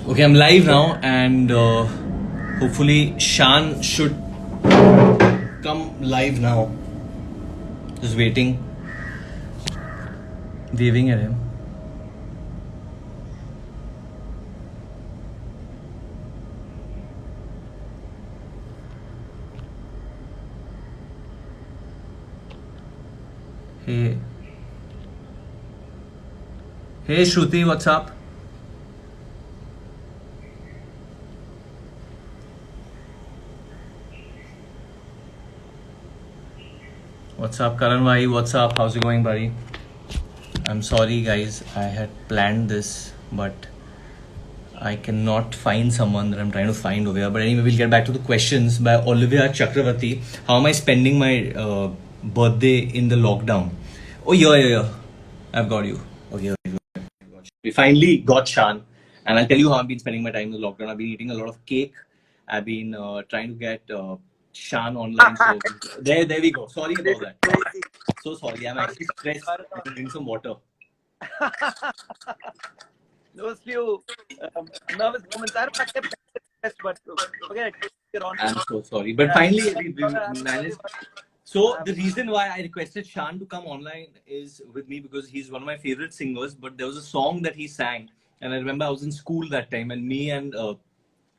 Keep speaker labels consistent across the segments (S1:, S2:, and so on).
S1: Okay, I'm live now, and hopefully Shan should come live now. Just waiting, waving at him. Hey, hey, Shruti, what's up? What's up, Karan Bhai? What's up? How's it going, buddy? I'm sorry, guys. I had planned this, but I cannot find someone that I'm trying to find over here. But anyway, we'll get back to the questions by Olivia Chakravarti. How am I spending my birthday in the lockdown? Oh, yeah. I've got you. Okay. We finally got Shan, and I'll tell you how I've been spending my time in the lockdown. I've been eating a lot of cake. I've been trying to get Shan online. So there we go. Sorry about that. So sorry. I'm actually stressed. I can drink some water.
S2: Those few nervous moments. I don't accept stressed, but forget it. You're on.
S1: I'm so sorry. But finally, we managed. So the reason why I requested Shan to come online is with me because he's one of my favorite singers. But there was a song that he sang, and I remember I was in school that time, and me and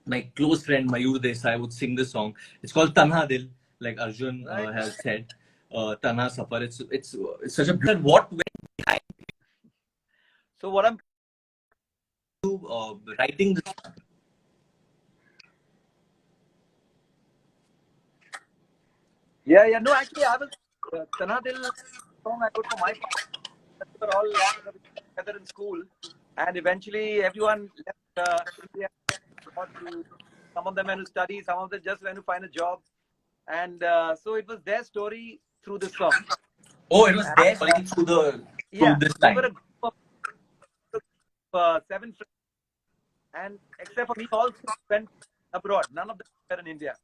S1: my close friend Mayur Desai would sing this song. It's called Tanha Dil, like Arjun has said. Tanha Safar. It's such a what went behind.
S2: So what I'm
S1: writing this.
S2: Yeah. No, actually, I was Tanha Dil song I wrote for my part. We were all together in school, and eventually everyone left India. Some of them went to study, some of them just went to find a job, and so it was their story through this song.
S1: Oh, it was their story through this time.
S2: We were a group of 7 friends, and except for me, all went abroad. None of them were in India,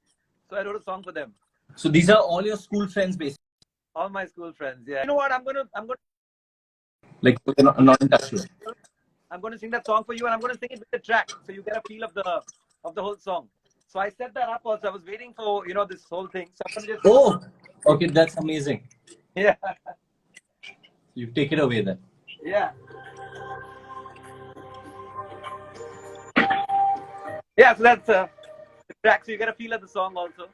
S2: so I wrote a song for them.
S1: So these are all your school friends, basically.
S2: All my school friends. Yeah. You know what? I'm gonna.
S1: Like you're not in touch with.
S2: I'm going to sing that song for you, and I'm going to sing it with the track, so you get a feel of the whole song. So I set that up also. I was waiting for this whole thing. So I'm just...
S1: Oh, okay, that's amazing.
S2: Yeah.
S1: You take it away then.
S2: Yeah. Yeah. So that's the track, so you get a feel of the song also.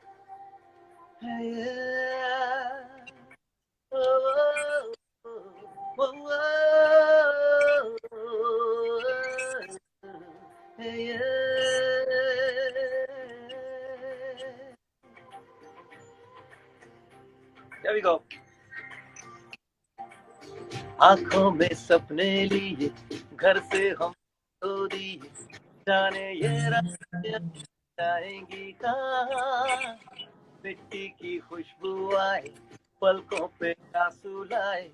S2: There we go. आंखों में सपने लिए घर से हम तो दिए जाने ये रातें जाएंगी कहाँ मिट्टी की खुशबू आए पलकों पे आंसू लाए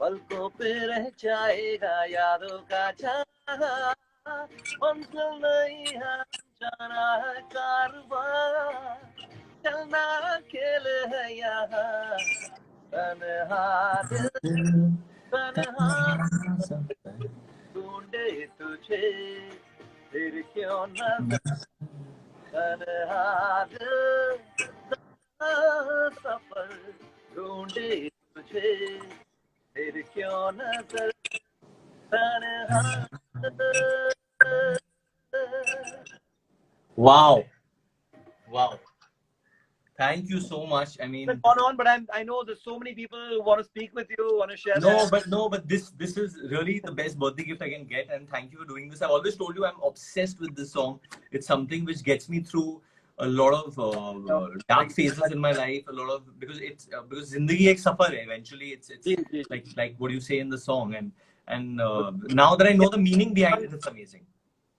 S2: पलकों पे रह जाएगा यादों का छाना मंजिल नहीं है जाना है कारवां चलना खेल है यहाँ तन्हा दिल तन्हा ढूंढे तुझे फिर क्यों नजर तन्हा दिल सफर ढूंढे तुझे फिर क्यों नजर तन्हा
S1: Wow. Thank you so much. I mean,
S2: it's gone on, but I know there's so many people who want to speak with you, want to share.
S1: But this is really the best birthday gift I can get, and thank you for doing this. I've always told you I'm obsessed with this song. It's something which gets me through a lot of dark phases in my life. Because zindagi ek safar hai. Eventually, it's like what you say in the song, and now that I know the meaning behind it, it's amazing.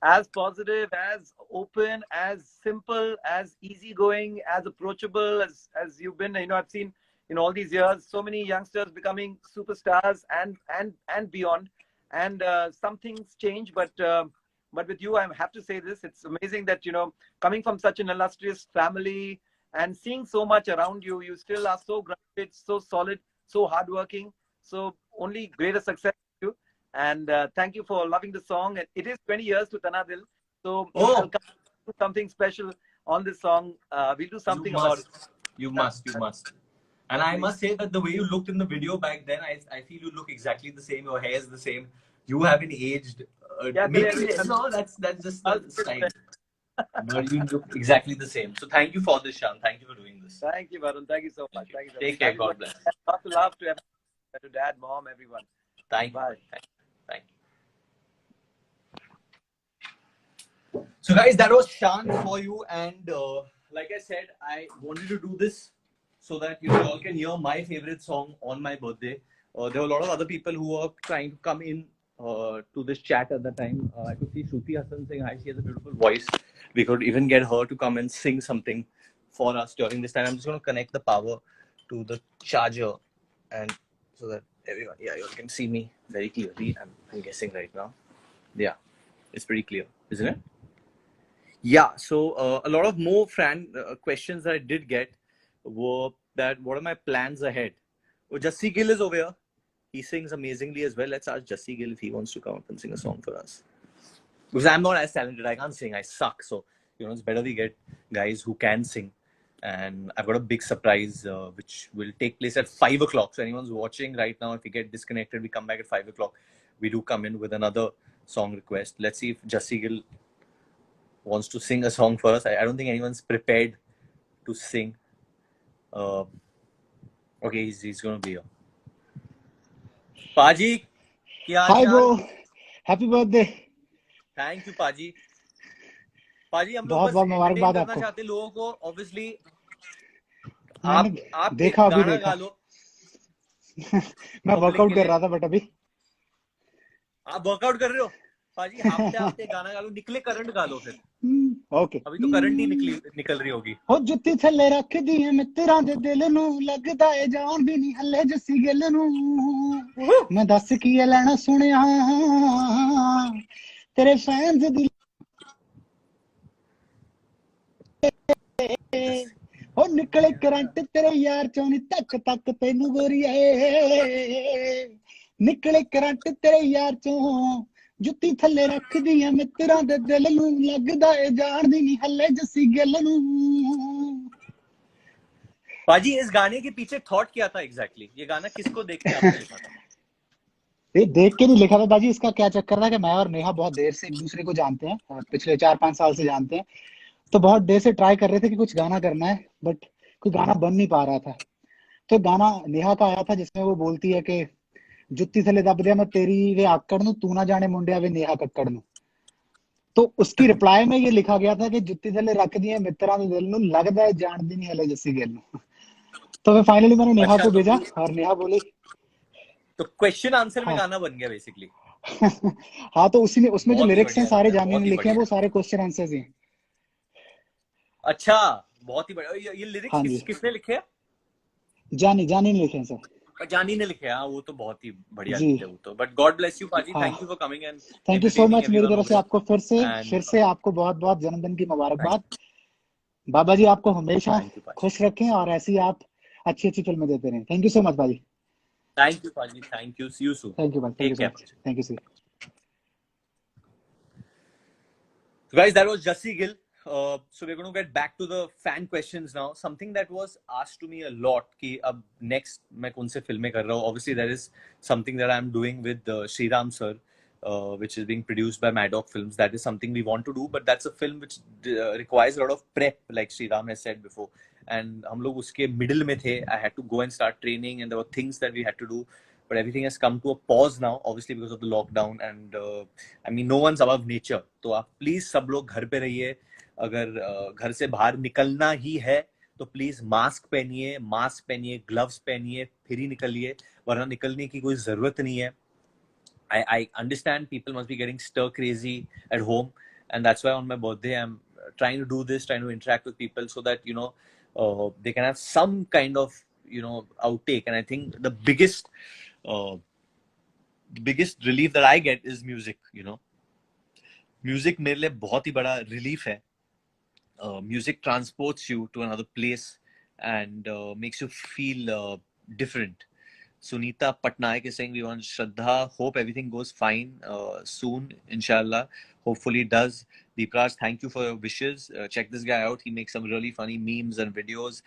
S2: As positive, as open, as simple, as easygoing, as approachable as you've been. I've seen in all these years so many youngsters becoming superstars and beyond. And some things change, but with you, I have to say this: it's amazing that coming from such an illustrious family and seeing so much around you, you still are so grounded, so solid, so hardworking. So only greater success. And thank you for loving the song. It is 20 years to Tanha Dil, So I'll
S1: Oh,
S2: come to something special on this song. We'll do something about it.
S1: You must. And I
S2: Definitely.
S1: must say that the way you looked in the video back then, I feel you look exactly the same. Your hair is the same. You haven't aged.
S2: Yeah,
S1: Maybe no, that's just the style. But you look exactly the same. So thank you for this, Shan. Thank you for doing this.
S2: Thank you, Varun. Thank you so much.
S1: Thank you.
S2: Thank you so much.
S1: Take care. God bless.
S2: Lots of love to everyone, to dad, mom, everyone.
S1: Thank you.
S2: Bye.
S1: Thank you. So guys, that was Shan for you, and like I said, I wanted to do this so that you all can hear my favorite song on my birthday. There were a lot of other people who were trying to come in to this chat at the time. I could see Shruti Hassan saying hi. She has a beautiful voice. We could even get her to come and sing something for us during this time. I'm just going to connect the power to the charger, and so that everyone, yeah, you all can see me very clearly. I'm guessing right now. Yeah, it's pretty clear, isn't it? Yeah, so a lot of more questions that I did get were that what are my plans ahead? Oh, Jassi Gill is over here. He sings amazingly as well. Let's ask Jassi Gill if he wants to come up and sing a song for us. Because I'm not as talented. I can't sing. I suck. So, it's better we get guys who can sing. And I've got a big surprise which will take place at 5 o'clock. So anyone's watching right now, if we get disconnected, we come back at 5 o'clock. We do come in with another song request. Let's see if Jassi Gill wants to sing a song for us. I don't think anyone's prepared to sing. Okay, he's going to be here. Paji,
S3: Hi bro, happy birthday.
S1: Thank you, Paji. पाजी हम लोग
S3: बहुत
S1: बस
S3: बहुत
S1: entertain
S3: मुबारकबाद
S1: करना
S3: आपको।
S1: चाहते लोगों को ऑब्वियसली
S3: मैंने
S1: आप
S3: देखा,
S1: एक
S3: अभी
S1: गाना
S3: देखा।
S1: गा लो
S3: मैं वर्कआउट कर रहा था बट अभी
S1: आप वर्कआउट कर रहे हो पाजी हफ्ते हफ्ते गाना गा लो निकले करंट गा लो फिर
S3: ओके
S1: अभी तो करंट ही निकल रही होगी
S3: हो जुत्ती थल्ले रख दी है मित्रां दे दिल नू लगदा है जान भी नहीं हल्ले जस्सी गिल नू मैं दस की लेना सुनिया तेरे फैंस दी हो निकले करंट तेरे यार चों नी तक तक तेनू गोरीए निकले करंट तेरे यार चों जुत्ती थल्ले रख दी है मित्रां दे दिल नू लगदा है जान दी नहीं हल्ले जस्सी गिल नू
S1: पाजी इस गाने के पीछे थॉट क्या था एग्जैक्टली ये गाना किसको देख के आपने लिखा था
S3: ये देख के नहीं लिखा था बाजी। इसका क्या चक्कर था कि मैं और नेहा बहुत देर से एक दूसरे को जानते हैं, पिछले 4-5 साल से जानते हैं, तो बहुत देर से ट्राई कर रहे थे कि कुछ गाना करना है बट कोई गाना बन नहीं पा रहा था। तो गाना नेहा का आया था जिसमें वो बोलती है कि जुत्ती थले दब दिया मैं तेरी वे आकड़ नू तू ना जाने मुंडिया वे नेहा कक्कड़ नू। तो उसकी रिप्लाई में ये लिखा गया था कि जुत्ती थले रख दिए मित्रां दे दिल नू लगदा है जान दी नहीं हले जस्सी गिल नू। तो फिर फाइनली मैंने नेहा को भेजा और नेहा बोली
S1: तो क्वेश्चन आंसर में
S3: हाँ
S1: गाना बन गया बेसिकली
S3: हाँ तो उसी ने उसमें जो
S1: बहुत ही
S3: लिरिक्स हैं
S1: बढ़िया
S3: सारे
S1: गाना है,
S3: जानी
S1: बहुत
S3: ने
S1: ही
S3: लिखे हैं,
S1: बढ़िया
S3: वो सारे क्वेश्चन आंसर्स हैं।
S1: अच्छा बहुत ही बढ़िया ये लिरिक्स
S3: हाँ जी
S1: किसने लिखे हैं
S3: जानी ने लिखे हैं सर।
S1: जानी ने लिखे हाँ वो तो बहुत ही बढ़िया
S3: जी
S1: लिखे वो तो बट गॉड ब्लेस यू पाजी
S3: हाँ
S1: thank you for coming and
S3: thank you so
S1: entertaining
S3: much. मेरी
S1: एवरीवन
S3: तरफ से
S1: ओवर
S3: आपको फिर से आपको बहुत बहुत जन्मदिन की मुबारकबाद। बाबा जी आपको हमेशा खुश रखें और ऐसी आप अच्छी अच्छी फिल्में देते रहें। थैंक यू सो मच बाजी।
S1: थैंक यू पाजी thank you see you soon
S3: thank you भाई, thank you so much, thank you see.
S1: So guys, that was Jassi Gill. So we're going to get back to the fan questions now. Something that was asked to me a lot कि अब next मैं कौन से फिल्में कर रहा हूँ. Obviously, there is something that I'm doing with Sriram sir, which is being produced by Mad Dog Films. That is something we want to do, but that's a film which requires a lot of prep, like Sriram has said before. And हम लोग उसके middle में थे. I had to go and start training, and there were things that we had to do. But everything has come to a pause now, obviously because of the lockdown. And I mean, no one's above nature. तो आप please सब लोग घर पे रहिए. अगर घर से बाहर निकलना ही है तो प्लीज मास्क पहनिए ग्लव्स पहनिए फिर ही निकलिए वरना निकलने की कोई जरूरत नहीं है. I understand people must be getting stir crazy at home, and that's why on my birthday I'm trying to do this, trying to interact with people so that they can have some kind of outtake. And I think the biggest relief that I get is music. Music मेरे लिए बहुत ही बड़ा relief है. Music transports you to another place and makes you feel different. Sunita Patnaik is saying we want Shraddha. Hope everything goes fine soon, inshallah. Hopefully it does. Deepraj, thank you for your wishes. Check this guy out. He makes some really funny memes and videos.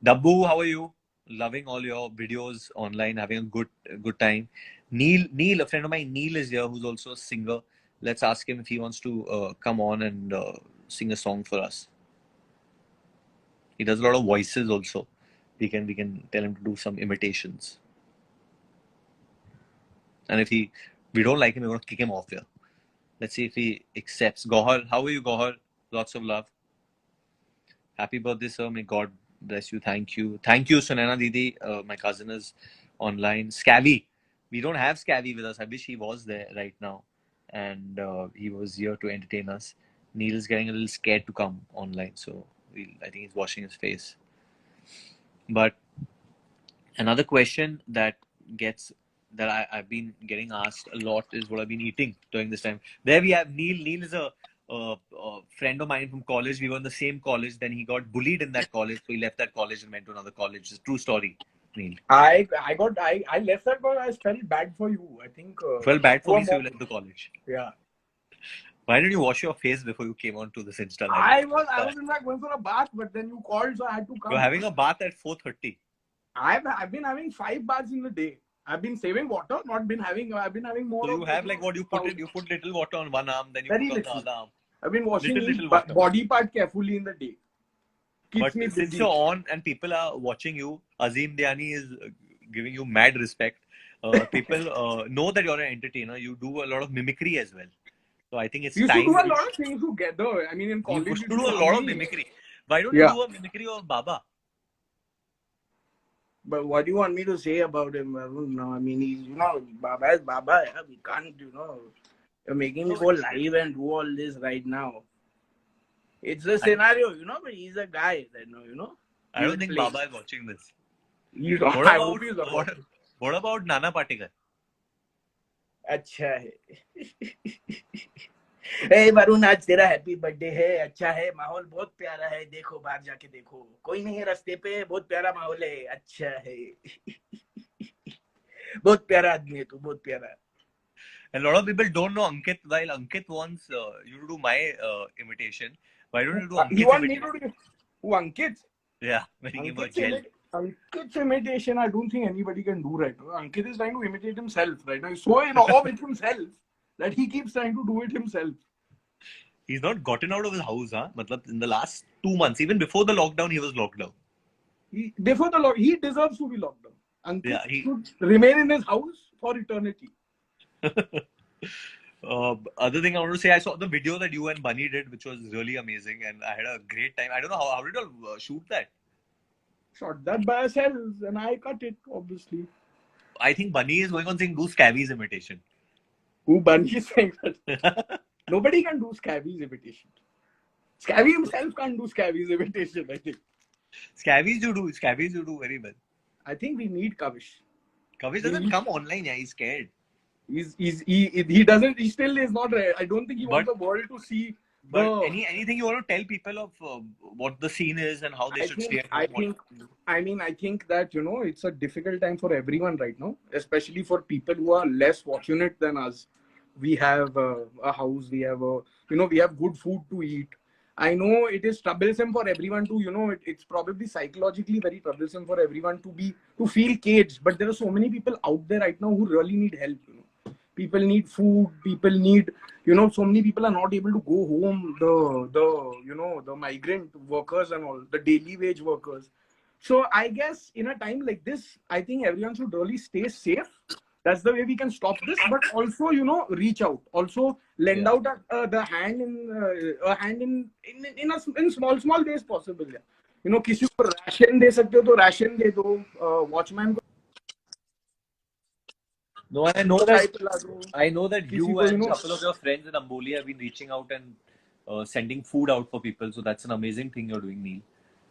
S1: Dabbu, how are you? Loving all your videos online, having a good time. Neil, a friend of mine, Neil is here, who's also a singer. Let's ask him if he wants to come on and sing a song for us. He does a lot of voices also. We can tell him to do some imitations. And if we don't like him, we're going to kick him off here. Let's see if he accepts. Gohar, how are you, Gohar? Lots of love. Happy birthday, sir. May God bless you. Thank you. Thank you, Sunana Didi. My cousin is online. Scavy. We don't have Scavy with us. I wish he was there right now. And he was here to entertain us. Neil is getting a little scared to come online. So I think he's washing his face. But another question that I've been getting asked a lot is what I've been eating during this time. There we have Neil. Neil is a friend of mine from college. We were in the same college. Then he got bullied in that college, so he left that college and went to another college. It's a true story, Neil.
S4: I left that because I felt bad for you. I think
S1: felt bad for me, so you left the college.
S4: Yeah.
S1: Why didn't you wash your face before you came onto this Insta live?
S4: I was in fact going for a bath, but then you called, so I had to come.
S1: You're having a bath at 4:30.
S4: I've been having 5 baths in the day. I've been saving water, I've been having more.
S1: So you have like what you put little water on one arm, then you put on the other arm.
S4: I've been washing
S1: little
S4: body part carefully in the day.
S1: But since you're on and people are watching you, Azim Diani is giving you mad respect. People know that you're an entertainer. You do a lot of mimicry as well. So I think it's
S4: time.
S1: You
S4: used to do a lot of things together. I mean, in college,
S1: you used to do a lot of mimicry. Why don't you do a mimicry of Baba?
S4: But what do you want me to say about him? I don't know. I mean, he's, Baba is Baba. We can't, you're making me go live and do all this right now. It's a scenario, but he's a guy that,
S1: I don't think Baba is watching this. What about Nana Patekar?
S4: अच्छा है. Hey Varun, आज तेरा happy birthday है. अच्छा है, माहौल बहुत प्यारा है. देखो बाहर जाके देखो, कोई नहीं है रास्ते पे. बहुत प्यारा माहौल है. अच्छा है. बहुत प्यारा आदमी है तू, बहुत प्यारा.
S1: A lot of people don't know Ankit. While Ankit wants you to do my imitation, why don't you do Ankit?
S4: You want me to do Ankit?
S1: Yeah, making him a gel.
S4: Ankit's imitation, I don't think anybody can do right now. Ankit is trying to imitate himself right now. He's so in awe with himself that he keeps trying to do it himself.
S1: He's not gotten out of his house, huh? Matlab, in the last 2 months, even before the lockdown, he was locked down.
S4: He deserves to be locked down. Ankit should remain in his house for eternity.
S1: Other thing I want to say, I saw the video that you and Bunny did, which was really amazing, and I had a great time. I don't know how did you shoot that?
S4: Shot that by ourselves, and I cut it, obviously.
S1: I think Bunny is going on saying do Scavy's imitation.
S4: Who Bunny is saying that? Nobody can do Scavy's imitation. Scavy himself can't do Scavy's imitation, I think.
S1: Scavy's you do very well.
S4: I think we need Kavish.
S1: Kavish doesn't come online, he's scared.
S4: He still is not. I don't think he wants the world to see.
S1: But anything you want to tell people of what the scene is and how they should stay?
S4: I think that it's a difficult time for everyone right now, especially for people who are less fortunate than us. We have a house, we have we have good food to eat. I know it is troublesome for everyone to it's probably psychologically very troublesome for everyone to feel caged. But there are so many people out there right now who really need help. People need food. People need, so many people are not able to go home. The migrant workers and all, the daily wage workers. So I guess in a time like this, I think everyone should really stay safe. That's the way we can stop this. But also, reach out. Also lend out the hand in small ways possible. किसी को ration दे सकते हो तो ration दे दो. Watchman.
S1: No, I know that you and a couple of your friends in Amboli have been reaching out and sending food out for people. So that's an amazing thing you're doing, Neil.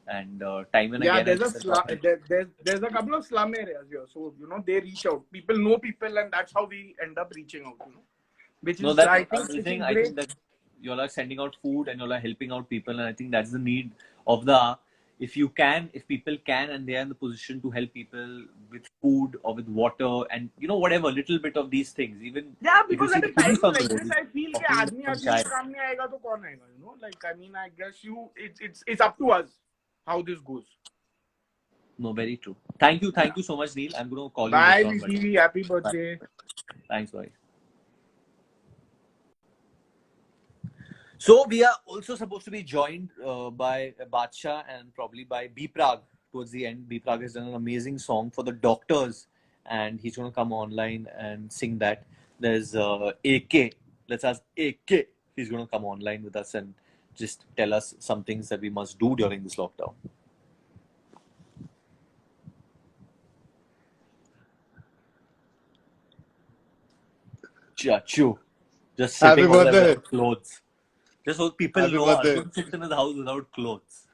S1: And time and again,
S4: there's a couple of slum areas here. So they reach out. People know people, and that's how we end up reaching out.
S1: I think that you all are sending out food and you all are helping out people, and I think that's the need of the hour. if people can, and they are in the position to help people with food or with water and whatever little bit of these things, even
S4: Yeah,
S1: if you
S4: because
S1: see
S4: at a
S1: the police
S4: time
S1: on the
S4: like
S1: road,
S4: this, I feel कि
S1: offering them
S4: आदमी
S1: some
S4: आदमी
S1: chai.
S4: के काम नहीं आएगा तो कौन आएगा? Like I mean, I guess it's up to us how this goes.
S1: No, very true. Thank you so much, Neil. I'm going to call you
S4: Bye,
S1: later on, buddy.
S4: VC. Happy
S1: Bye.
S4: birthday.
S1: Thanks, bye. So we are also supposed to be joined by Badsha and probably by B Prag towards the end. B Prag has done an amazing song for the doctors, and he's going to come online and sing that. There's AK. Let's ask AK. He's going to come online with us and just tell us some things that we must do during this lockdown. Chachu, just sitting
S5: Happy
S1: over there
S5: birthday.
S1: without clothes. Just so people
S5: Happy
S1: know,
S5: birthday.
S1: Arjun sits in his house without clothes.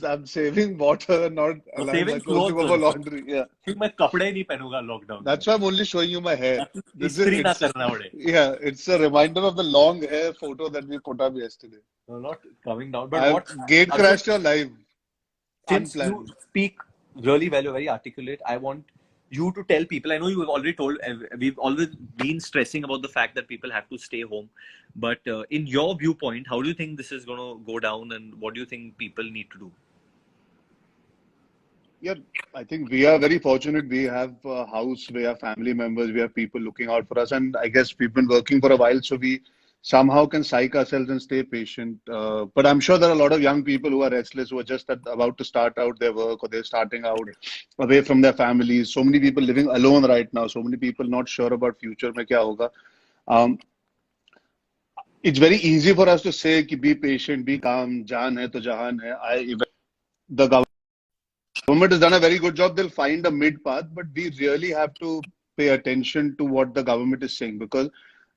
S5: I'm saving water, not allowing my
S1: Saving
S5: clothes to
S1: clothes
S5: go for
S1: also.
S5: laundry. Yeah.
S1: मैं कपड़े नहीं पहनूंगा lockdown
S5: That's why I'm only showing you my hair.
S1: इस्त्री ना करना पड़े.
S5: Yeah, it's a reminder of the long hair photo that we put up yesterday.
S1: No, not coming down, but
S5: I've
S1: what
S5: gate
S1: Arjun,
S5: crashed your live.
S1: since you
S5: Unplanned.
S1: speak really well, you're very articulate. I want you to tell people. I know you have already told. We've always been stressing about the fact that people have to stay home. But in your viewpoint, how do you think this is going to go down, and what do you think people need to do?
S5: Yeah, I think we are very fortunate. We have a house, we have family members, we have people looking out for us. And I guess we've been working for a while, so we somehow can psych ourselves and stay patient. But I'm sure there are a lot of young people who are restless, who are just about to start out their work, or they're starting out away from their families. So many people living alone right now. So many people not sure about future mein kya hoga. It's very easy for us to say ki be patient, be calm, jaan hai to jahan hai. The government has done a very good job. They'll find a mid path, but we really have to pay attention to what the government is saying, because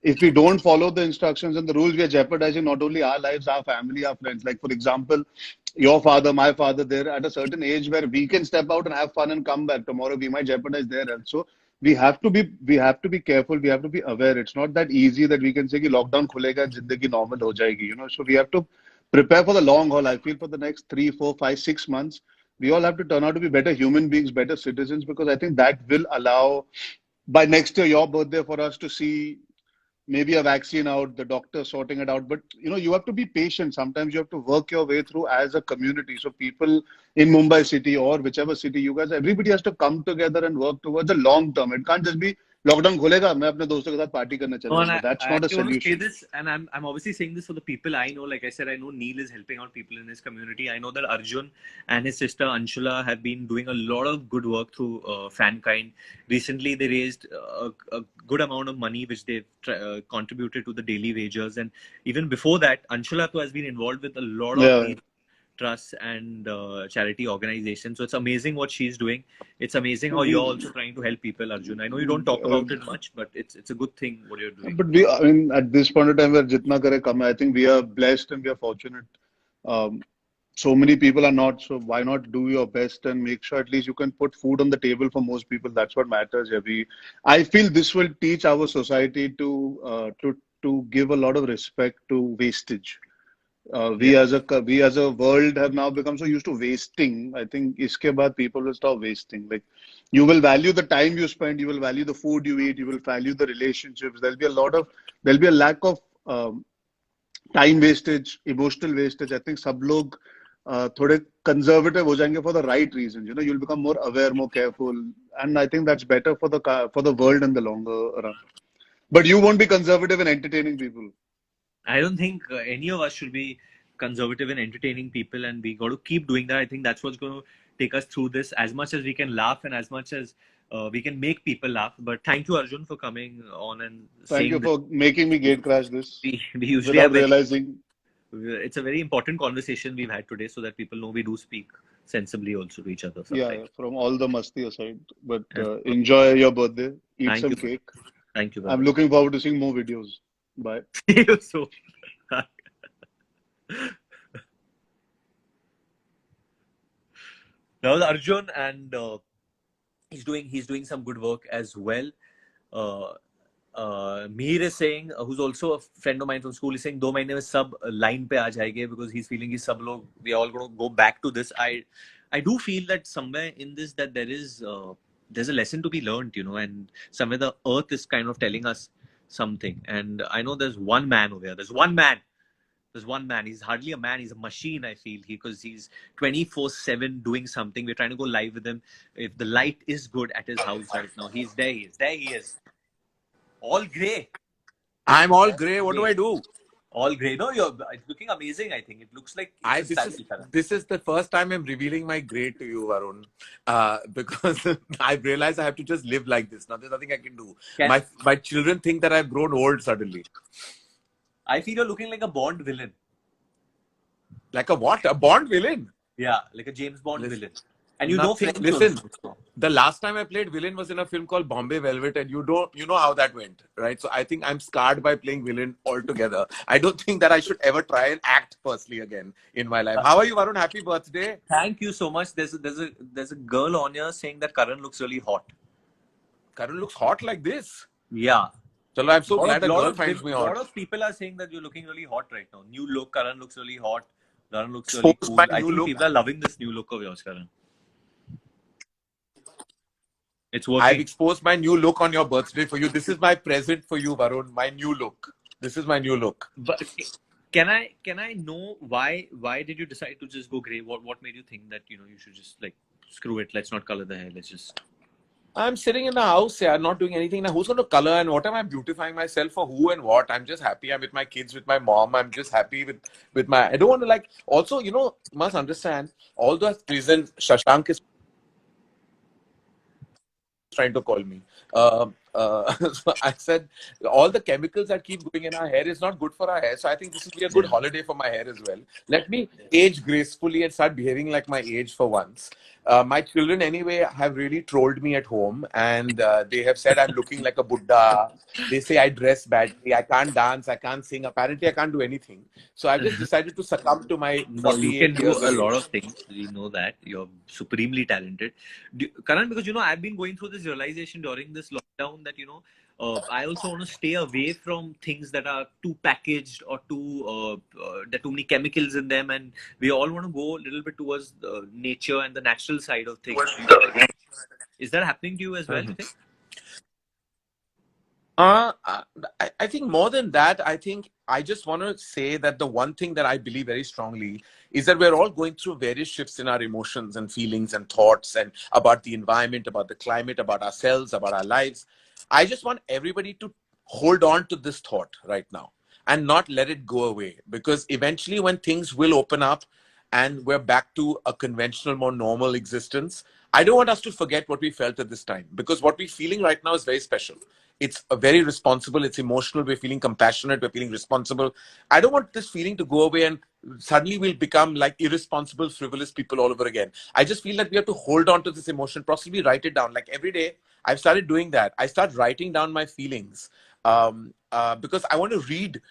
S5: if we don't follow the instructions and the rules, we are jeopardizing not only our lives, our family, our friends. Like, for example, your father, my father, they're at a certain age where we can step out and have fun and come back. Tomorrow we might jeopardize their health. So we have to be careful. We have to be aware. It's not that easy that we can say कि lockdown खुलेगा जिंदगी normal हो जाएगी. So we have to prepare for the long haul. I feel for the next 3, 4, 5, 6 months, we all have to turn out to be better human beings, better citizens, because I think that will allow, by next year, your birthday, for us to see maybe a vaccine out, the doctor sorting it out. But you have to be patient. Sometimes you have to work your way through as a community. So people in Mumbai city or whichever city you guys, everybody has to come together and work towards the long term. It can't just be lockdown खुलेगा मैं अपने दोस्तों के साथ party करने चले
S1: No, and
S5: जाऊंगा. That's
S1: I
S5: not a
S1: actually want to say
S5: solution.
S1: this, and I'm obviously saying this for the people I know. Like I said, I know Neil is helping out people in his community. I know that Arjun and his sister Anshula have been doing a lot of good work through Fankind. Recently, they raised a good amount of money, which they've contributed to the daily wagers. And even before that, Anshula too has been involved with a lot of
S5: Yeah.
S1: these trusts and charity organizations. So it's amazing what she's doing. It's amazing how you're also trying to help people, Arjun. I know you don't talk about it much, but it's a good thing what you're doing.
S5: But I mean, at this point in time, where jitna kare kam hai, I think we are blessed and we are fortunate. Um, so many people are not, so why not do your best and make sure at least you can put food on the table for most people. That's what matters. Yeah, I feel this will teach our society to give a lot of respect to wastage. We as a world have now become so used to wasting. I think iske baad people will stop wasting. Like, you will value the time you spend, you will value the food you eat, you will value the relationships. There'll be a lack of time wastage, emotional wastage. I think सब लोग थोड़े conservative हो जाएंगे for the right reasons. You'll become more aware, more careful, and I think that's better for the world in the longer run. But you won't be conservative in entertaining people.
S1: I don't think any of us should be conservative in entertaining people, and we got to keep doing that. I think that's what's going to take us through this. As much as we can laugh and as much as we can make people laugh. But thank you, Arjun, for coming on and
S5: Thank you
S1: saying this.
S5: for making me gate crash this
S1: We usually
S5: without
S1: have
S5: realizing.
S1: it's a very important conversation we've had today, so that people know we do speak sensibly also to each other sometimes.
S5: Yeah, from all the masti aside. But enjoy your birthday. Eat
S1: Thank
S5: some
S1: you.
S5: cake.
S1: Thank you.
S5: I'm looking forward to seeing more videos. Bye.
S1: See you soon. That was Arjun, and he's doing some good work as well. Mir is saying, who's also a friend of mine from school, is saying 2 महीने में सब line पे आ जाएंगे because he's feeling कि सब लोग we are all going to go back to this. I do feel that somewhere in this that there's a lesson to be learned, you know, and somewhere the earth is kind of telling us something. And I know there's one man over here. There's one man. There's one man. He's hardly a man. He's a machine. I feel because he's 24/7 doing something. We're trying to go live with him. If the light is good at his house right now, he's there. He is there. He is all grey.
S6: I'm all grey. What do I do?
S1: All grey. No, it's looking amazing. I think it looks like
S6: This is the first time I'm revealing my grey to you, Varun, because I've realized I have to just live like this. Now there's nothing I can do. My children think that I've grown old suddenly.
S1: I feel you're looking like a Bond villain.
S6: Like a what? A Bond villain?
S1: Yeah, like a James Bond villain. And
S6: listen, the last time I played villain was in a film called Bombay Velvet, and you know how that went, right? So I think I'm scarred by playing villain altogether. I don't think that I should ever try and act firstly again in my life. How are you, Varun? Happy birthday!
S1: Thank you so much. There's a girl on here saying that Karan looks really hot.
S6: Karan looks hot like this.
S1: Yeah.
S6: So I'm so glad a girl finds me hot.
S1: A lot of people are saying that you're looking really hot right now. New look, Karan looks really hot. Karan looks really cool. I think people are loving this new look of yours, Karan. It's working.
S6: I've exposed my new look on your birthday for you. This is my present for you, Varun. My new look. This is my new look.
S1: But can I know why did you decide to just go grey? What made you think that you should just like screw it? Let's not color the hair. Let's just.
S6: I'm sitting in the house, yeah, not doing anything. Now, who's going to color and what am I beautifying myself for who and what? I'm just happy. I'm with my kids, with my mom. I'm just happy with my. I don't want to like. Also, must understand. All the reason Shashank is trying to call me. So I said all the chemicals that keep going in our hair is not good for our hair. So I think this will be a good holiday for my hair as well. Let me age gracefully and start behaving like my age for once. My children anyway have really trolled me at home, and they have said I'm looking like a Buddha. They say I dress badly, I can't dance, I can't sing. Apparently I can't do anything. So I've just decided to succumb to my 48
S1: you can do
S6: years
S1: a lot of things. We know that you're supremely talented, Karan, because I've been going through this realization during this lockdown that I also want to stay away from things that are too packaged or too there are too many chemicals in them, and we all want to go a little bit towards the nature and the natural side of things. Is that happening to you as well? You think?
S6: I think more than that, I think I just want to say that the one thing that I believe very strongly is that we're all going through various shifts in our emotions and feelings and thoughts and about the environment, about the climate, about ourselves, about our lives. I just want everybody to hold on to this thought right now and not let it go away, because eventually when things will open up and we're back to a conventional, more normal existence, I don't want us to forget what we felt at this time, because what we're feeling right now is very special. It's very responsible. It's emotional. We're feeling compassionate. We're feeling responsible. I don't want this feeling to go away and suddenly we'll become like irresponsible, frivolous people all over again. I just feel that we have to hold on to this emotion, possibly write it down. Like every day, I've started doing that. I start writing down my feelings because I want to read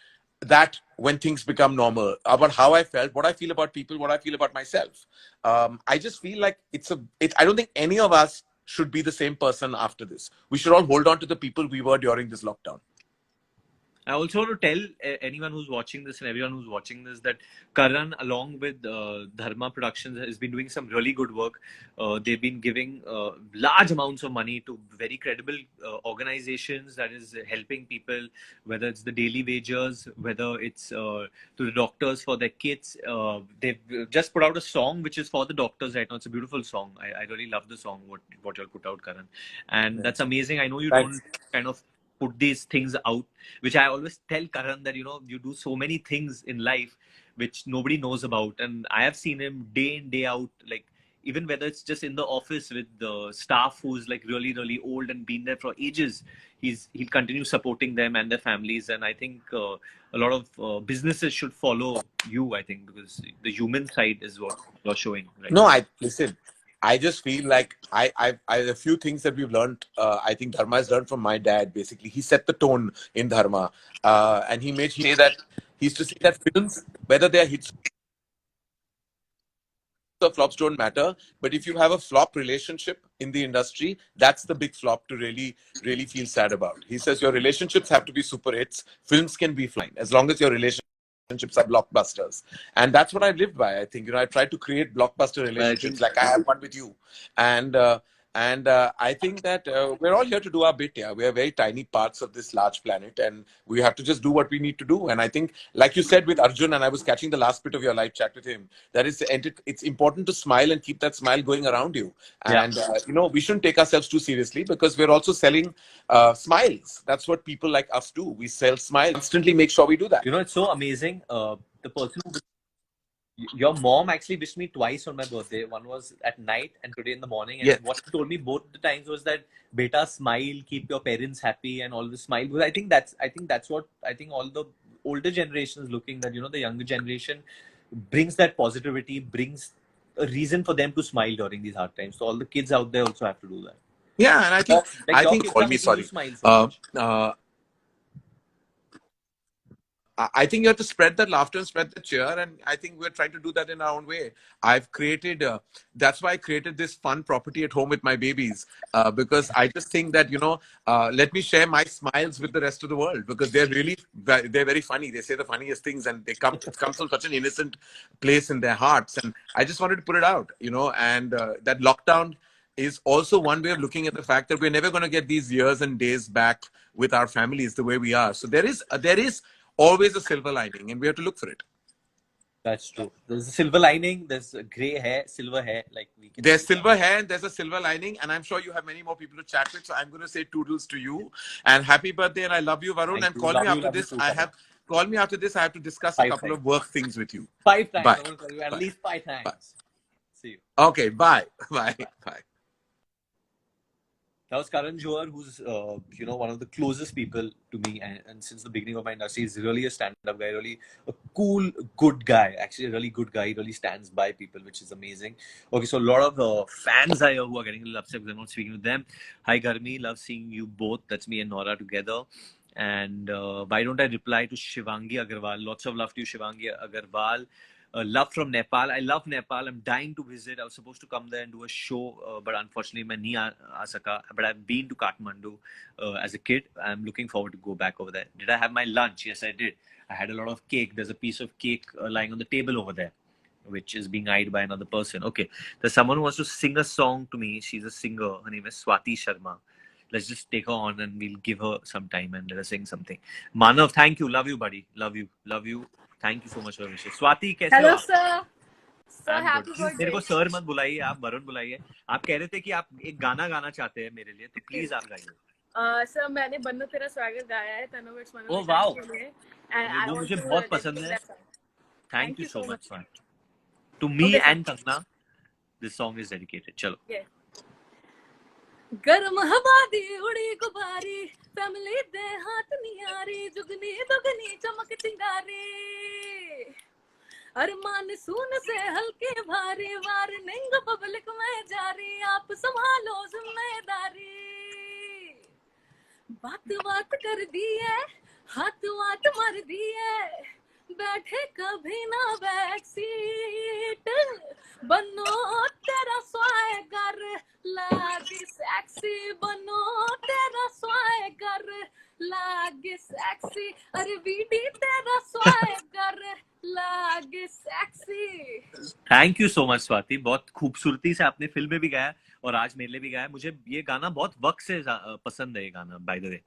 S6: that when things become normal, about how I felt, what I feel about people, what I feel about myself. I just feel like I don't think any of us should be the same person after this. We should all hold on to the people we were during this lockdown.
S1: I also want to tell anyone who's watching this and everyone who's watching this that Karan, along with Dharma Productions, has been doing some really good work. They've been giving large amounts of money to very credible organizations that is helping people, whether it's the daily wagers, whether it's to the doctors for their kids. They've just put out a song which is for the doctors right now. It's a beautiful song. I really love the song, what you'll put out, Karan. And that's amazing. I know you don't kind of put these things out, which I always tell Karan that, you do so many things in life which nobody knows about. And I have seen him day in, day out, like even whether it's just in the office with the staff who's like really, really old and been there for ages, he'll continue supporting them and their families. And I think a lot of businesses should follow you, I think, because the human side is what you're showing. Right
S6: No,
S1: now.
S6: listen. I just feel like I a few things that we've learned. I think Dharma has learned from my dad. Basically, he set the tone in Dharma, and he used to say that films, whether they are hits or flops don't matter. But if you have a flop relationship in the industry, that's the big flop to really, really feel sad about. He says your relationships have to be super hits. Films can be fine as long as your relationships are blockbusters. And that's what I lived by. I think, I tried to create blockbuster relationships like I have one with you. And I think that we're all here to do our bit. Yeah, we are very tiny parts of this large planet, and we have to just do what we need to do. And I think, like you said with Arjun, and I was catching the last bit of your live chat with him, that it's important to smile and keep that smile going around you. And we shouldn't take ourselves too seriously, because we're also selling smiles. That's what people like us do. We sell smiles. Constantly make sure we do that.
S1: It's so amazing. The person who Your mom actually wished me twice on my birthday. One was at night and today in the morning. And what she told me both the times was that, "Beta, smile, keep your parents happy," and all the smile. Because I think that's what all the older generations looking, that the younger generation brings that positivity, brings a reason for them to smile during these hard times. So all the kids out there also have to do that.
S6: Yeah, and I think
S1: your kids are making you smile so much.
S6: I think you have to spread that laughter and spread the cheer, and I think we're trying to do that in our own way. I've created, that's why I created this fun property at home with my babies, because I just think that, let me share my smiles with the rest of the world, because they're very funny. They say the funniest things, and it comes from such an innocent place in their hearts. And I just wanted to put it out, and that lockdown is also one way of looking at the fact that we're never going to get these years and days back with our families the way we are. So there is always a silver lining, and we have to look for it.
S1: That's true. There's a silver lining. There's a gray hair, silver hair.
S6: There's silver hair and there's a silver lining, and I'm sure you have many more people to chat with. So I'm going to say toodles to you and happy birthday, and I love you, Varun. And call me after this. Call me after this. I have to discuss a couple of work things with you.
S1: 5 times.
S6: Bye.
S1: I want to call you at least 5 times.
S6: Bye.
S1: See you.
S6: Okay. Bye. Bye. Bye.
S1: That was Karan Johar, who's one of the closest people to me, and since the beginning of my industry, he's really a stand-up guy, really a cool, good guy. Actually, a really good guy. He really stands by people, which is amazing. Okay, so a lot of fans are here who are getting a little upset because I'm not speaking with them. Hi, Garmi, love seeing you both. That's me and Nora together. And why don't I reply to Shivangi Agarwal? Lots of love to you, Shivangi Agarwal. Love from Nepal. I love Nepal. I'm dying to visit. I was supposed to come there and do a show, but unfortunately, I nahi aa saka. But I've been to Kathmandu as a kid. I'm looking forward to go back over there. Did I have my lunch? Yes, I did. I had a lot of cake. There's a piece of cake lying on the table over there, which is being eyed by another person. Okay. There's someone who wants to sing a song to me. She's a singer. Her name is Swati Sharma. Let's just take her on and we'll give her some time and let her sing something. Manav, thank you. Love you, buddy. Love you. Love you. Thank you so much for your wishes. Swati, कैसे हो?
S7: Hello sir. Sir, happy birthday.
S1: मेरे को sir मत बुलाइए, आप वरुण बुलाइए. आप कह रहे थे कि आप एक गाना गाना चाहते हैं मेरे लिए, तो प्लीज आप गाइए.
S7: सर मैंने बन्नो तेरा स्वागत गाया है तनुवर्स मनो.
S1: ओह वाओ, वो मुझे बहुत पसंद है. Thank you so much, man. To me and Tangna, this song is dedicated. चलो.
S7: गर्म हवा दी उड़ी गुबारी, फैमिली दे हाथ नियारी, जुगनी दुगनी चमक चिंगारी, अरमान सून से हल्के भारी, वार्निंग पब्लिक में जारी, आप संभालो जिम्मेदारी. बात कर दी है, हाथ मार दी है, बैठे कभी ना बैक सीट, बनो तेरा स्वागर लागे सेक्सी, बनो तेरा स्वागर लागे सेक्सी, अरे वीडी तेरा स्वागर लागे sexy.
S1: Thank you so much Swati, बहुत खूबसूरती से आपने फिल्म में भी गाया और आज मेरे लिए भी गाया. मुझे ये गाना बहुत वक्त से पसंद है. ये गाना बाय द वे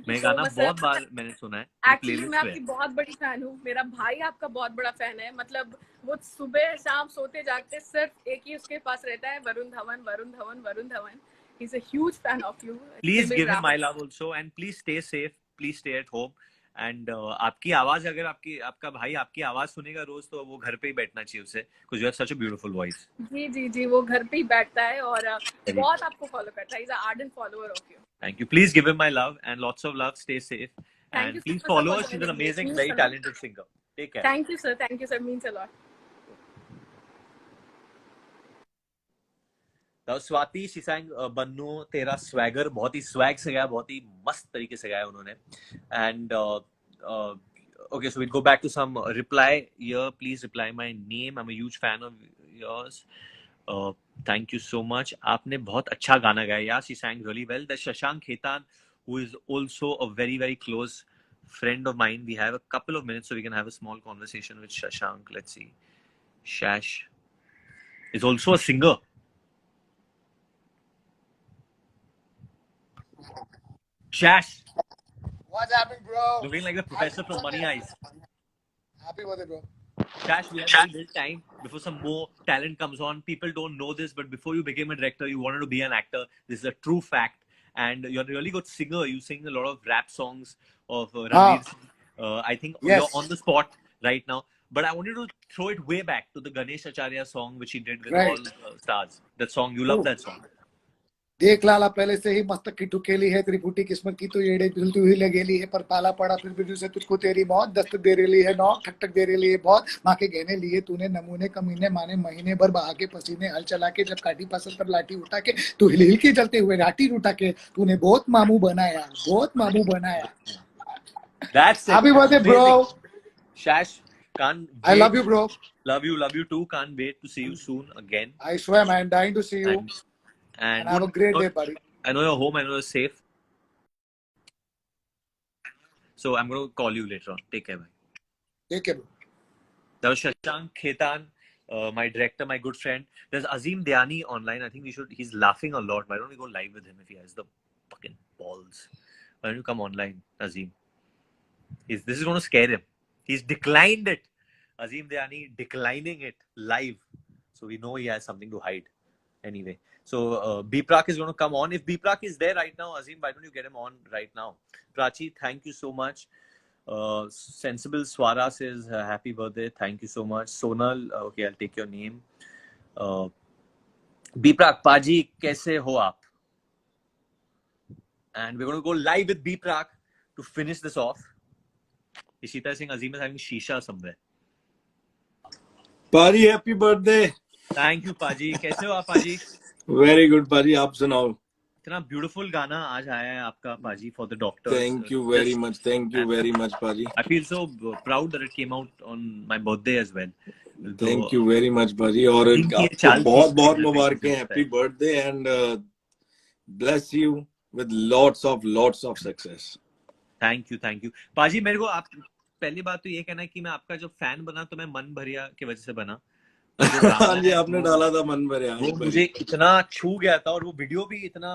S1: मैं गाना बहुत बार मैंने सुना है.
S7: एक्चुअली मैं आपकी बहुत बड़ी फैन हूँ. मेरा भाई आपका बहुत बड़ा फैन है. मतलब वो सुबह शाम सोते जागते सिर्फ एक ही उसके पास रहता है, Varun Dhawan. He's a huge fan of you.
S1: Please give him my love also and please stay safe. Please stay at home. And आपकी आवाज, अगर आपका भाई आपकी आवाज सुनेगा रोज, तो वो घर पे ही बैठना चाहिए उसे, because you have such a beautiful voice.
S7: जी वो घर पे ही बैठता है और बहुत आपको फॉलो करता है. He's an ardent follower of you.
S1: Thank you. Please give him my love and lots of love. Stay safe and please follow her. She's an amazing, very talented singer. Take care.
S7: Thank you sir. Means a lot.
S1: Swati, she sang बन्नो तेरा swagger. बहुत ही swag से गाया, बहुत ही मस्त तरीके से गाया उन्होंने. And okay, so we'll go back to some reply here. Please reply my name. I'm a huge fan of yours. Thank you so much. आपने बहुत अच्छा गाना गाया. Yeah, she sang really well. The Shashank Khetan, who is also a very, very close friend of mine. We have a couple of minutes so we can have a small conversation with Shashank. Let's see. Shash is also a singer. Shash,
S8: What's happening, bro?
S1: looking like the professor from Money Heist.
S8: Happy birthday, bro.
S1: Shash, we have very little time before some more talent comes on. People don't know this, but before you became a director, you wanted to be an actor. This is a true fact. And you're a really good singer. You sing a lot of rap songs of Ranveer Singh. I think
S8: Yes.
S1: you're on the spot right now. But I want you to throw it way back to the Ganesh Acharya song, which he did with
S8: Right.
S1: all stars. That song, you love
S8: Oh.
S1: that song.
S8: देख लाला पहले से ही मस्तक की टुकेली है, तेरी फूटी किस्मत की तो येड़े झुलती हुई लगेली है, पर पाला पड़ा फिर भी से तुझको तेरी मौत दस्तक दे रही है, नौ ठक ठक दे रही है बहुत, माँ के गहने लिए तूने नमूने कमीने माने महीने भर बहा के पसीने हल चला के, जब काटी फसल पर लाठी उठा के तू हिल हिल के चलते हुए राठी उठा के, तूने बहुत मामू बनाया, बहुत मामू बनाया.
S1: That's it.
S8: Happy birthday, bro.
S1: Shash, can't wait.
S8: I love you, bro.
S1: Love you too. Can't wait to see you soon again.
S8: I swear, man, dying to see you.
S1: And
S8: have a great day, buddy.
S1: I know you're home. I know you're safe. So I'm going to call you later on. Take care, bye.
S8: Take care, bro.
S1: That was Shashank Khetan, my director, my good friend. There's Azim Dhyani online. I think we should. He's laughing a lot. Why don't we go live with him if he has the fucking balls? Why don't you come online, Azim? This is going to scare him. He's declined it. Azim Dhyani declining it live. So we know he has something to hide. Anyway. So Biprak is going to come on. If Biprak is there right now, Azim, why don't you get him on right now? Prachi, thank you so much. Sensible Swara says happy birthday. Thank you so much. Sonal, okay, I'll take your name. Biprak, Paji, kaise ho aap? And we're going to go live with Biprak to finish this off. Ishita is saying Azim is having shisha somewhere.
S9: Paji, happy birthday.
S1: Thank you, Paji. कैसे हो आप पाजी?
S9: Very good, Paji. आप सुनाओ.
S1: इतना beautiful गाना आज आया है आपका पाजी for the doctor.
S9: Thank you very much. Thank you very much, Paji.
S1: I feel so proud that it came out on my birthday as well.
S9: Thank you very much, Paji. और आपको बहुत मुबारकें. Happy birthday and bless you with lots of success.
S1: Thank you. पाजी मेरे को आप पहली बात तो ये कहना है कि मैं आपका जो फैन बना तो मैं मन भरिया की वजह से बना.
S9: हाँ जी, आपने डाला था मन भरिया.
S1: वो मुझे इतना छू गया था और वो वीडियो भी इतना.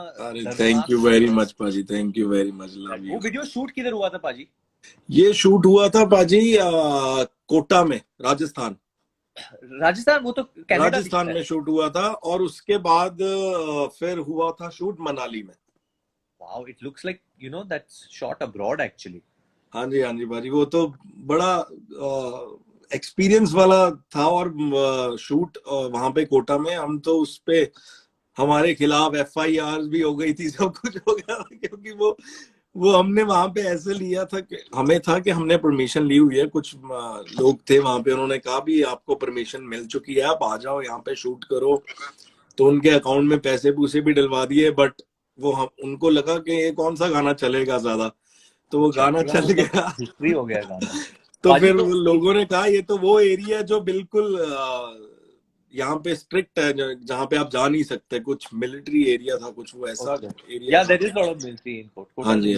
S9: Thank you very much, Paji. Thank you very much. Love you.
S1: वो वीडियो शूट किधर हुआ था पाजी?
S9: ये शूट हुआ था पाजी कोटा में, राजस्थान.
S1: वो तो कनाडा
S9: राजस्थान में शूट हुआ था और उसके बाद फिर हुआ था शूट मनाली में.
S1: Wow, it looks like that's shot abroad actually.
S9: हाँ जी भाजी, वो तो बड़ा एक्सपीरियंस वाला था और शूट वहां पे कोटा में हम तो उस पे हमारे खिलाफ FIR भी हो गई थी, सब कुछ हो गया था क्योंकि वो हमने वहां पे ऐसे लिया था कि हमें था कि हमने परमिशन ली हुई है. कुछ लोग थे वहां पे, उन्होंने कहा भी आपको परमिशन मिल चुकी है, आप आ जाओ यहाँ पे शूट करो. तो उनके अकाउंट में पैसे पूसे भी डलवा दिए, बट वो उनको लगा कि ये कौन सा गाना चलेगा ज्यादा, तो वो गाना चल गया.
S1: फ्री हो गया गाना.
S9: तो फिर लोगों ने कहा ये तो वो एरिया जो बिल्कुल यहाँ पे स्ट्रिक्ट है, जहाँ पे आप जा नहीं सकते. कुछ मिलिट्री एरिया था, कुछ वो ऐसा area.
S1: Yeah, there is a lot of military in Kota.
S9: हाँ जी.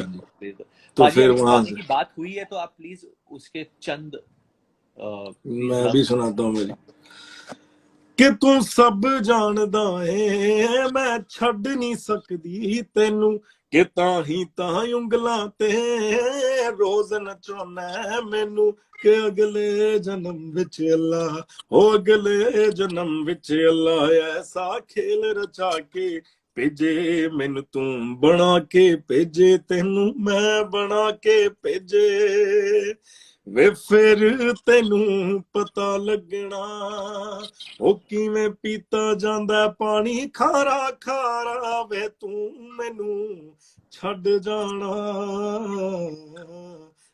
S9: तो फिर वहाँ से
S1: बात हुई है तो आप प्लीज उसके चंद
S9: मैं भी सुनाता हूँ मेरी. कि तू सब जानदा है मैं छड़ नहीं सकदी तेनू, कि ताही उंगलां ते रोज नचाना मैनू, कि अगले जन्म विच अल्लाह अगले जन्म विच अल्लाह ऐसा खेल रचा के भेजे मैनू, तू बना के भेजे तेनू मैं बना के भेजे. वे फिर तेनू पता लगना ओ किवें पीता जांदा पानी खारा खारा, वे तू मैनू छड़ जाना,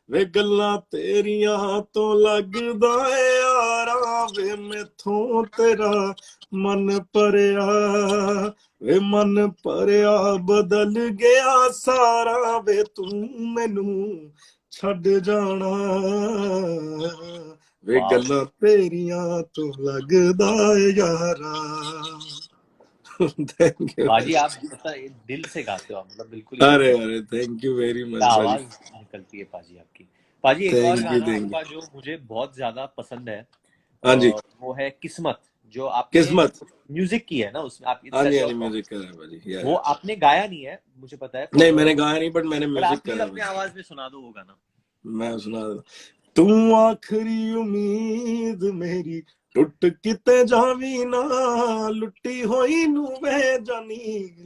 S9: वे गल्लां तेरियां तो लगदा है यारा, वे मैथों तेरा मन परया, वे मन परया बदल गया सारा, वे तू मैनू छड़ जाना, वे गल्लां तेरियां तो लगदा है यारा। थैंक यू
S10: पाजी आप पता है, दिल से गाते हो आप, मतलब बिल्कुल
S9: अरे
S10: एकदम
S9: अरे थैंक यू वेरी मच
S10: क्या
S9: भाई।
S10: आवाज निकलती है पाजी आपकी। पाजी एक और
S9: थैंक यू
S10: गाना
S9: थैंक
S10: आपका जो मुझे बहुत ज्यादा पसंद है,
S9: हाँ जी
S10: वो है किस्मत, जो आपने
S9: किस्मत।
S10: म्यूजिक की है ना उसमें, आप
S9: हाँ जी
S10: सेट
S9: हाँ जी
S10: ऑफ
S9: म्यूजिक कर रहा है भाजी
S10: वो आपने गाया नहीं है मुझे पता है,
S9: नहीं मैंने गाया नहीं बट मैंने
S10: बट
S9: म्यूजिक
S10: आप प्लीज
S9: करा है
S10: अपने
S9: भाजी।
S10: आवाज में सुना दो वो गाना।
S9: मैं सुना देता। तू आखरी उम्मीद मेरी टुट किते जावी ना, लुट्टी होई नू वे जानी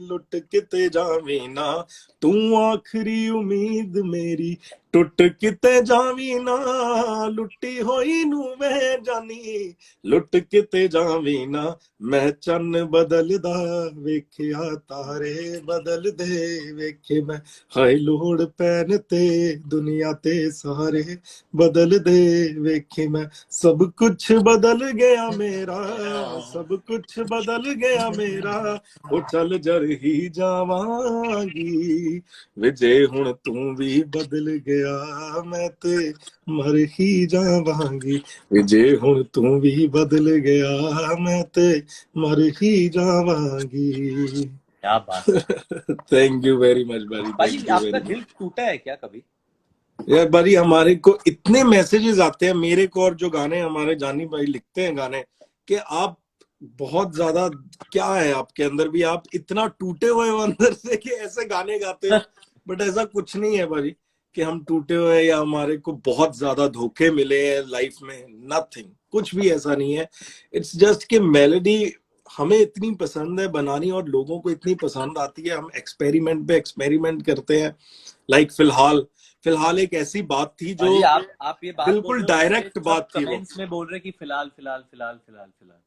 S9: लुट किते जावी ना। तू आखरी उम्मीद मेरी टुट किते जावी ना, लुट्टी होई नू वे जानी लुट किते जावी ना। मैं चन्न बदलदा वेखिया तारे बदल दे वेखे मैं, हाय लोड़ पैन ते दुनिया ते सारे बदल दे वेखे मैं। सब कुछ बदल गया मेरा, सब कुछ बदल गया मेरा, ओ चल जर ही जावांगी विजे हुण तू भी बदल गया मैं ते मर ही जावांगी विजे हुण तू भी बदल गया मैं ते मर ही जावांगी।
S10: क्या बात है।
S9: थैंक यू वेरी मच भाई,
S10: पाजी
S9: थैंक यू
S10: आपका
S9: वेरी मच।
S10: दिल टूटा है क्या कभी?
S9: यार भाई हमारे को इतने मैसेजेस आते हैं मेरे को, और जो गाने हमारे जानी भाई लिखते हैं गाने, कि आप बहुत ज्यादा क्या है आपके अंदर भी, आप इतना टूटे हुए हो अंदर से कि ऐसे गाने गाते हो। बट ऐसा कुछ नहीं है भाई कि हम टूटे हुए हैं या हमारे को बहुत ज्यादा धोखे मिले हैं लाइफ में, नथिंग, कुछ भी ऐसा नहीं है। इट्स जस्ट कि मेलोडी हमें इतनी पसंद है बनानी और लोगों को इतनी पसंद आती है, हम एक्सपेरिमेंट पे एक्सपेरिमेंट करते हैं। लाइक फिलहाल एक ऐसी बात थी जो
S10: पाजी आप ये बात बोल
S9: बिल्कुल
S10: रहे हो,
S9: डायरेक्ट
S10: सब
S9: बात थी वो।
S10: कमेंट्स में बोल रहे कि फिलहाल फिलहाल फिलहाल फिलहाल फिलहाल।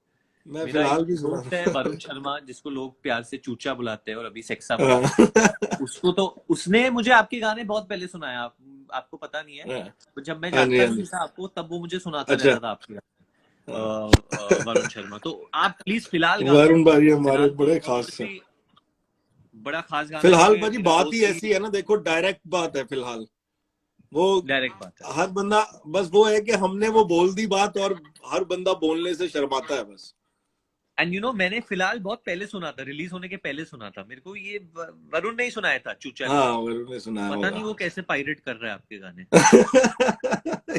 S9: मैं
S10: मेरा
S9: फिलहाल
S10: एक
S9: भी सुना
S10: दोस्त है वरुण शर्मा, जिसको लोग प्यार से चूचा बुलाते हैं और अभी सेक्सा बुलाते हैं, उसको तो उसने मुझे आपके गाने बहुत पहले सुनाया, आपको पता नहीं है, तो जब मैं
S9: हाँ जी
S10: जानता
S9: हाँ
S10: भी
S9: जी
S10: नहीं था आपको तब वो मुझे सुनाता
S9: अच्छा
S10: रहता था आपके वरुण शर्मा। तो आप प्लीज फिलहाल गा दो।
S9: वरुण भाई हमारे
S10: फिलहाल तो
S9: बड़े खास है।
S10: obviously बड़ा खास गाना है,
S9: फिलहाल
S10: क्योंकि
S9: भाजी
S10: मेरा
S9: बात ही
S10: दोस्त
S9: ऐसी है ना, देखो डायरेक्ट बात है फिलहाल, वो
S10: डायरेक्ट बात है।
S9: हर बंदा, बस वो है कि हमने वो बोल दी बात और हर बंदा बोलने से शर्माता है बस।
S10: एंड यू नो मैंने फिलहाल बहुत पहले सुना था, रिलीज होने के पहले सुना था, मेरे को ये वरुण ने ही सुनाया था चूचा ने।
S9: हाँ वरुण ने सुनाया
S10: पता
S9: होगा।
S10: नहीं वो कैसे पायरेट कर रहा है आपके गाने।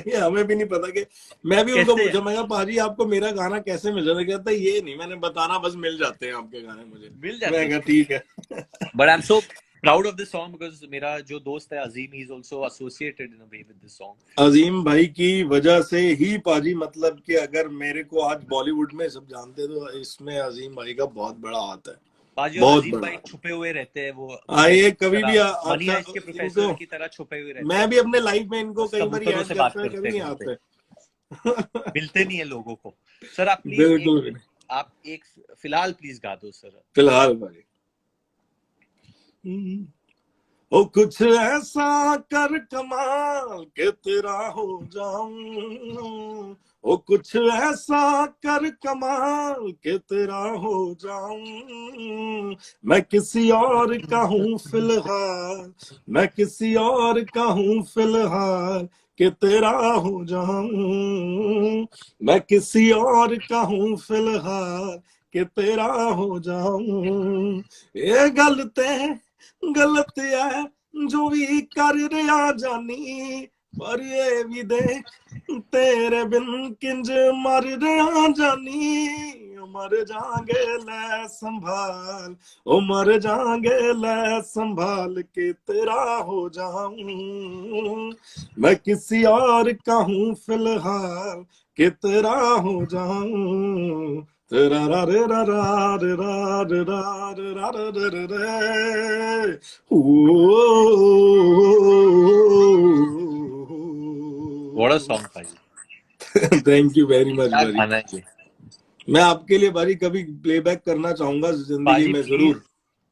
S9: ये हमें भी नहीं पता कि, मैं भी उनको
S10: कैसे
S9: पूछा, मैं कहा पाजी आपको मेरा गाना कैसे मिल रहा है, कहता ये नहीं मैंने बताना, बस मिल जाते हैं आपके गाने मुझे।
S10: मिल जाते
S9: मैं
S10: हैं।
S9: कहा ठीक है।
S10: But I am so proud of this song because मेरा जो दोस्त है Azeem, he is also associated in a way with this song.
S9: Azeem भाई की वजह से ही पाजी, मतलब कि अगर मेरे को आज बॉलीवुड में सब जानते तो इसमें अजीम भाई का बहुत बड़ा हाथ है,
S10: पाजी और
S9: बहुत
S10: अजीम
S9: बड़ा
S10: भाई
S9: हाथ।
S10: छुपे हुए रहते हैं, वो
S9: आइए कभी भी
S10: मनी
S9: अच्छा
S10: हाइस्ट के प्रोफेसर
S9: इनको,
S10: की तरह छुपे हुए रहते
S9: मैं
S10: हैं,
S9: भी अपने लाइफ में इनको
S10: बस
S9: कई बार
S10: कबूतरों
S9: याद
S10: से बात
S9: करता है, कभी
S10: करते
S9: नहीं
S10: करते
S9: आते।
S10: मिलते नहीं है लोगों को। सर आप प्लीज
S9: बिल्कुल
S10: आप एक फिलहाल प्लीज गा दो सर।
S9: फिलहाल भाई। ओ कुछ ऐसा कर कमाल के तेरा हो जाऊं, ओ कुछ ऐसा कर कमाल के तेरा हो जाऊं, मैं किसी और का हूं फिलहाल, मैं किसी और का हूं फिलहाल कि तेरा हो जाऊं, मैं किसी और का हूं फिलहाल कि तेरा हो जाऊं। ये गलत है जो भी कर रहा जानी, पर ये भी देख तेरे बिन किंज मर रहा जानी, मर जाएंगे ले संभाल, ओ मर जाएंगे ले संभाल के तेरा हो जाऊं, मैं किसी और का हूं फिलहाल कि तेरा हो जाऊं। तेरा रा रे रा रा रे रा रे रा रे रा रे रे रे रे।
S10: व्हाट अ सॉन्ग भाई।
S9: थैंक यू वेरी मच
S10: क्या
S9: भाजी।
S10: गाना है ये?
S9: मैं आपके लिए भाजी कभी प्लेबैक करना चाहूंगा जिंदगी
S10: पाजी
S9: में
S10: प्लीज
S9: जरूर,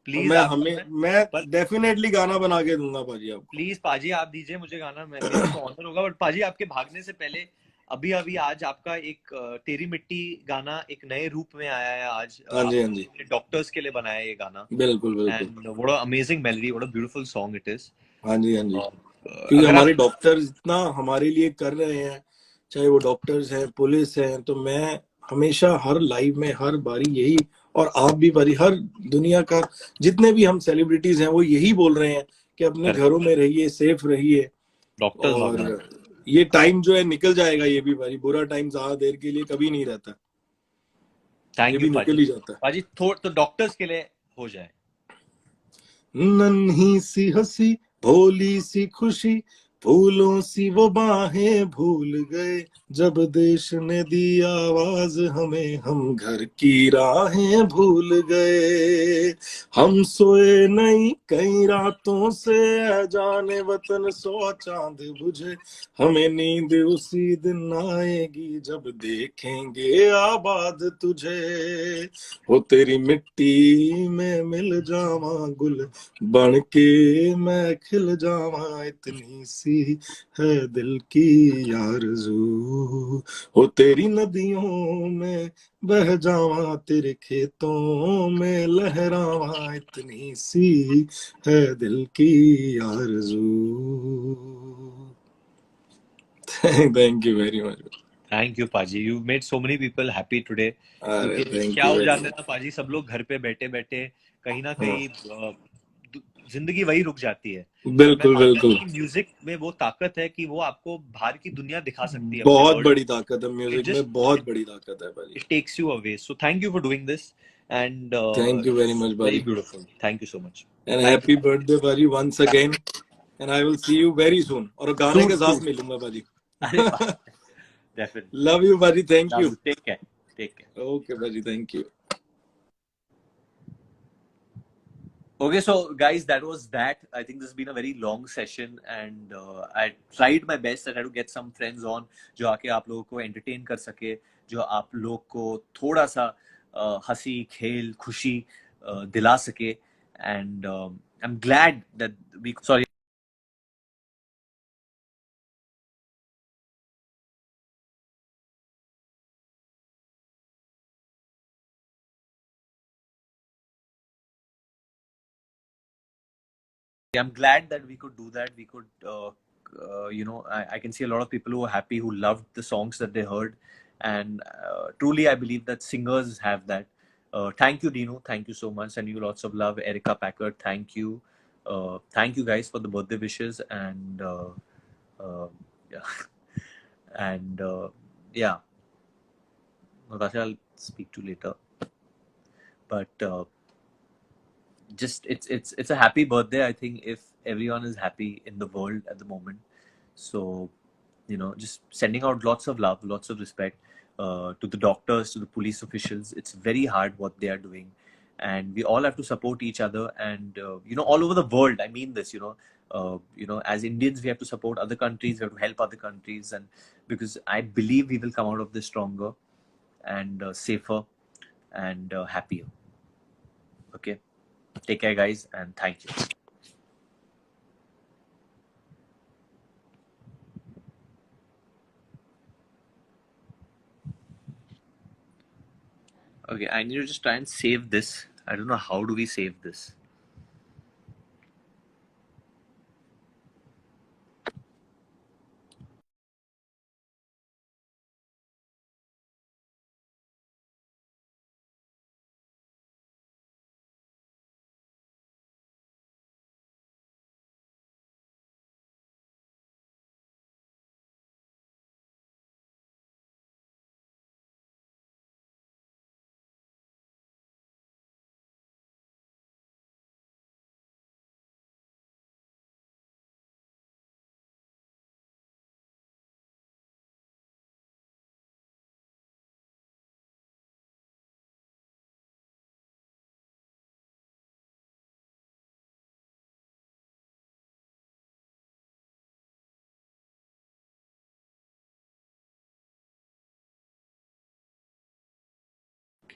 S10: प्लीज
S9: मैं
S10: आपको
S9: हमें मैं
S10: पर
S9: डेफिनेटली गाना बना के दूंगा भाजी आपको।
S10: प्लीज पाजी आप दीजिए मुझे गाना, मेरा तो ऑनर होगा। बट पाजी आपके भागने से पहले अभी अभी आज आपका एक तेरी मिट्टी गाना एक नए रूप में आया है आज।
S9: हाँ जी हाँ जी
S10: डॉक्टर्स के लिए बनाया है ये गाना,
S9: बिल्कुल बिल्कुल।
S10: And what a amazing melody, what a beautiful song it is.
S9: हाँ जी क्योंकि
S10: अगर आप
S9: हमारे डॉक्टर इतना हमारे लिए कर रहे हैं, चाहे वो डॉक्टर्स हैं, पुलिस हैं, तो मैं हमेशा हर लाइव में हर बारी यही, और आप भी बारी, हर दुनिया का जितने भी हम सेलिब्रिटीज हैं वो यही बोल रहे हैं कि अपने
S10: Correct.
S9: घरों में रहिए, सेफ रहिए,
S10: डॉक्टर्स
S9: और
S10: भगवान।
S9: ये टाइम जो है निकल जाएगा, ये भी बारी, बुरा टाइम ज्यादा देर के लिए कभी नहीं रहता, ये
S10: थैंक
S9: भी
S10: यू
S9: निकल
S10: पाजी।
S9: ही जाता है।
S10: पाजी तो डॉक्टर्स के लिए हो जाए।
S9: नन्ही सी हंसी, भोली सी खुशी, फूलों सी वो बाहें भूल गए, जब देश ने दी आवाज हमें, हम घर की राहें भूल गए। हम सोए नहीं कई रातों से, जाने वतन सौ चांद बुझे, हमें नींद उसी दिन आएगी जब देखेंगे आबाद तुझे। हो तेरी मिट्टी में मिल जावा गुल बन के मैं खिल जावा, इतनी सी है दिल की आरज़ू। हो तेरी नदियों में बह जावा, तेरे खेतों में लहरावा, इतनी सी है दिल की आरज़ू। Thank you very much.
S10: Thank you पाजी, you made so many people happy today.
S9: अरे
S10: क्योंकि
S9: थैंक
S10: क्या
S9: यू
S10: हो
S9: वेरी
S10: जाता है
S9: मच।
S10: ना पाजी, सब लोग घर पे बैठे बैठे कहीं ना
S9: हाँ,
S10: कहीं जिंदगी वही रुक जाती है। और मैं
S9: बिल्कुल
S10: मानता हूँ
S9: बिल्कुल,
S10: कि म्यूजिक में वो ताकत है कि वो आपको बाहर की दुनिया दिखा सकती है, अपने
S9: बहुत
S10: वर्ल्ड।
S9: बड़ी ताकत है
S10: इट
S9: म्यूजिक
S10: जस्ट
S9: में, बहुत बड़ी ताकत है भाई।
S10: It takes you away. So thank you for doing this and
S9: thank you very
S10: it's
S9: much
S10: very
S9: भाई,
S10: beautiful. Thank you so much.
S9: And
S10: thank
S9: happy
S10: you.
S9: Birthday भाई once again, and I will see you very soon, और गाने के
S10: सून
S9: साथ
S10: सून।
S9: मिलूंगा भाई।
S10: अरे वाह, डेफिनेटली।
S9: लव यू भाई, thank
S10: love
S9: you.
S10: You, take care, take care.
S9: Okay भाई, thank you.
S10: Okay, so guys, that was that. I think this has been a very long session, and I tried my best. I tried to get some friends on जो आके आप लोगों को entertain कर सके, जो आप लोग को थोड़ा सा हंसी, खेल, खुशी दिला सके, and I'm glad that we. Sorry. I'm glad that we could do that. We could, I can see a lot of people who are happy, who loved the songs that they heard. And truly, I believe that singers have that. Thank you, Dino. Thank you so much. Sending you lots of love. Erica Packard, thank you. Thank you guys for the birthday wishes. And yeah. And yeah, Natasha, I'll speak to you later. But just it's a happy birthday. I think if everyone is happy in the world at the moment, so just sending out lots of love, lots of respect to the doctors, to the police officials. It's very hard what they are doing, and we all have to support each other. And all over the world, I mean this. As Indians, we have to support other countries. We have to help other countries, and because I believe we will come out of this stronger and safer and happier. Okay. Take care, guys, and thank you. Okay, I need to just try and save this. I don't know how do we save this.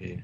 S10: Okay.